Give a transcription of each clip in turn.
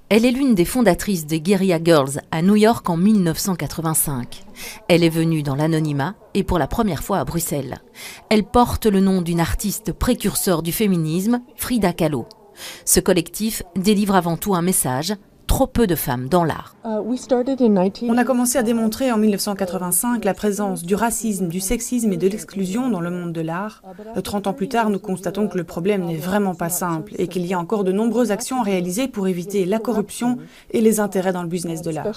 Elle est l'une des fondatrices des Guerrilla Girls à New York en 1985. Elle est venue dans l'anonymat et pour la première fois à Bruxelles. Elle porte le nom d'une artiste précurseur du féminisme, Frida Kahlo. Ce collectif délivre avant tout un message: trop peu de femmes dans l'art. On a commencé à démontrer en 1985 la présence du racisme, du sexisme et de l'exclusion dans le monde de l'art. 30 ans plus tard, nous constatons que le problème n'est vraiment pas simple et qu'il y a encore de nombreuses actions à réaliser pour éviter la corruption et les intérêts dans le business de l'art.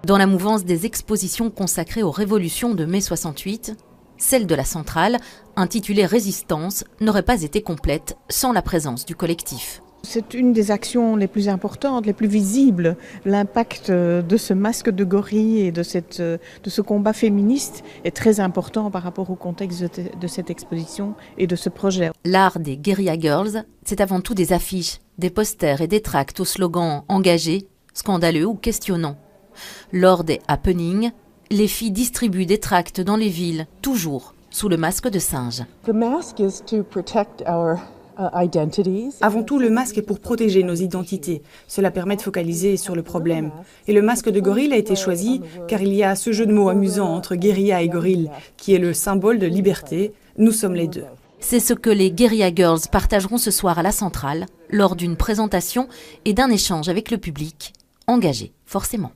Dans la mouvance des expositions consacrées aux révolutions de mai 68, celle de la Centrale, intitulée Résistance, n'aurait pas été complète sans la présence du collectif. C'est une des actions les plus importantes, les plus visibles. L'impact de ce masque de gorille et de ce combat féministe est très important par rapport au contexte de cette exposition et de ce projet. L'art des Guerrilla Girls, c'est avant tout des affiches, des posters et des tracts aux slogans engagés, scandaleux ou questionnants. Lors des happenings, les filles distribuent des tracts dans les villes, toujours sous le masque de singe. Avant tout, le masque est pour protéger nos identités. Cela permet de focaliser sur le problème. Et le masque de gorille a été choisi car il y a ce jeu de mots amusant entre guérilla et gorille, qui est le symbole de liberté. Nous sommes les deux. C'est ce que les Guerrilla Girls partageront ce soir à la Centrale, lors d'une présentation et d'un échange avec le public, engagé forcément.